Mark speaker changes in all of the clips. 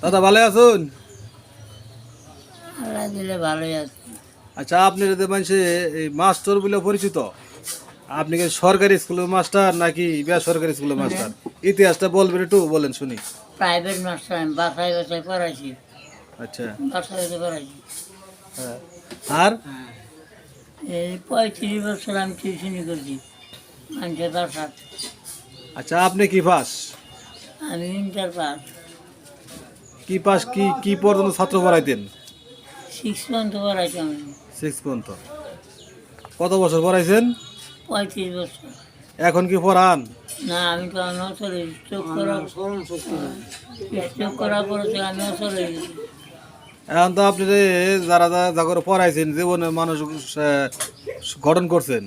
Speaker 1: দাদা ভালো আছেন?
Speaker 2: আল্লাহ দিলে ভালোই আছে।
Speaker 1: আচ্ছা, আপনি যদি মানুষে এই মাস্টার বলে পরিচিত, আপনি কি সরকারি স্কুলের মাস্টার নাকি বেসরকারি স্কুলের মাস্টার? ইতিহাসটা বলবেন, একটু বলেন শুনি।
Speaker 2: প্রাইভেট মাস্টার আমি বাসায় বাসায় পড়াইছি,
Speaker 1: আচ্ছা,
Speaker 2: বাসায় বাসায় পড়াইছি।
Speaker 1: হ্যাঁ। আর
Speaker 2: এই 35 বছর আমি টিউশনি করছি মানুষের বাসার।
Speaker 1: আচ্ছা, আপনি কি পাস?
Speaker 2: আমি ইন্টার পাস,
Speaker 1: কি পাস, কি কি পর্যন্ত ছাত্র পড়াইতেন?
Speaker 2: 6 পর্যন্ত পড়াইছি আমি।
Speaker 1: 6 পর্যন্ত। কত বছর পড়াইছেন?
Speaker 2: 35 বছর।
Speaker 1: এখন কি পড়ান?
Speaker 2: না, আমি তো আমি চলে চোখ করা পড়েছে, আমি চলে গেছি।
Speaker 1: এখন তো আপনি যে যারা যা করে পড়াইছেন, জীবনে মানুষ গঠন করছেন,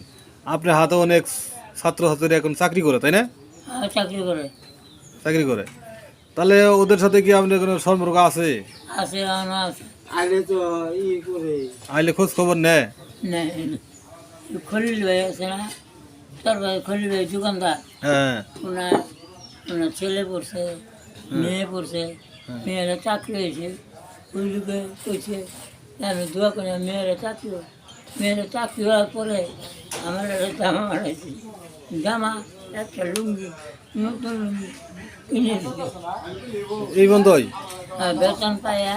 Speaker 1: আপনার হাতে অনেক ছাত্রছাত্রীরা এখন চাকরি করে, তাই না?
Speaker 2: চাকরি করে
Speaker 1: চাকরি করে। তাহলে ওদের সাথে কি আপনার কোনো সম্পর্ক আছে?
Speaker 2: আছে, এখনো আছে।
Speaker 1: আইলে খোঁজ খবর নেয়?
Speaker 2: না, খলিল ভাই আছে না, তোর ভাই খলিল ভাই দোকানদার,
Speaker 1: হ্যাঁ,
Speaker 2: ওনার ওনার ছেলে পড়ছে, মেয়ে পড়ছে, মেয়েরা চাকরি হয়েছে। ওই লোকে কইছে আমি দোয়া করি মেয়েরা চাকরি হোক। মেয়েরা চাকরি হওয়ার পরে আমার একটা জামা বানাইছি, জামা একটা লুঙ্গি, নতুন লুঙ্গি কিনে দিতে।
Speaker 1: এই বন্ধই।
Speaker 2: আর বেতন পাইয়া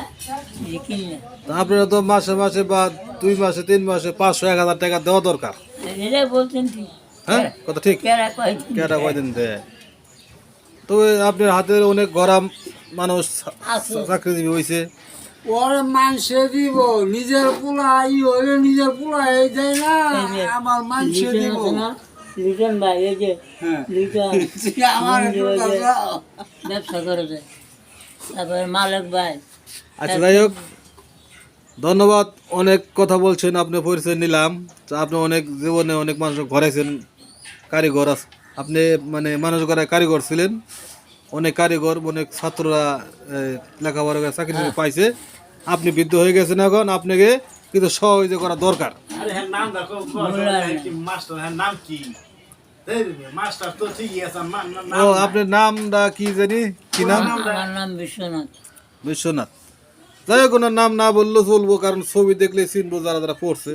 Speaker 2: যে কিনে
Speaker 1: তা আপনারা তো মাসে মাসে বা 2 মাসে 3 মাসে 500-1000 টাকা দেওয়া দরকার।
Speaker 2: এটাই বলছেন ঠিক।
Speaker 1: হ্যাঁ, কথা ঠিক।
Speaker 2: কেরা কয়দিন
Speaker 1: কেটা কয়দিন দেয়? তবে আপনার হাতের অনেক গরম মানুষ
Speaker 2: আছে।
Speaker 1: চাকরিজীবী হয়েছে।
Speaker 3: ওরে মানুষে দিব, নিজের পোলা ই হইলে নিজের পোলা এই দেয় না,
Speaker 2: এই যে
Speaker 3: আমার মানুষে
Speaker 2: লিটন
Speaker 3: দিব।
Speaker 2: আছে না, লিটন ভাই, এই যে
Speaker 3: হ্যাঁ।
Speaker 2: লিটন
Speaker 3: আমার
Speaker 2: মন্দির ওই যে
Speaker 3: একটু দাও।
Speaker 2: ব্যবসা করে যায়। তারপরে মালিক ভাই।
Speaker 1: আচ্ছা, যাই হোক, ধন্যবাদ। অনেক কথা বলছেন, আপনি পরিচয় নিলাম। তা আপনি অনেক জীবনে অনেক মানুষ ঘরাইছেন, কারিগর আপনি মানে মানুষ গড়ায় কারিগর ছিলেন। অনেক কারিগর, অনেক ছাত্ররা লেখাপড়া করে চাকরি পাইছে। আপনি বৃদ্ধ হয়ে গেছেন, এখন আপনাকে কিন্তু সহযোগিতা করা দরকার। ও, আপনার নামটা কি জানি? কি নাম?
Speaker 2: আমার নাম বিশ্বনাথ।
Speaker 1: বিশ্বনাথ। যাই হোক, ওনার নাম না বললেও চলবো, কারণ ছবি দেখলে চিনবো যারা যারা পড়ছে।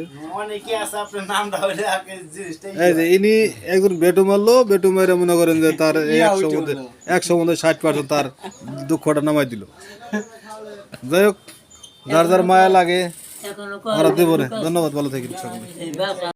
Speaker 1: এই যে ইনি একজন বেটু মারলো, বেটু মেরে মনে করেন যে তার 100 মধ্যে 60% তার দুঃখটা নামাই দিল। যাই হোক, যার যার মায়া লাগে
Speaker 2: এখনো
Speaker 1: ওরা দেবো রে। ধন্যবাদ, ভালো থাকি সকলে।
Speaker 2: এই ব্যবসা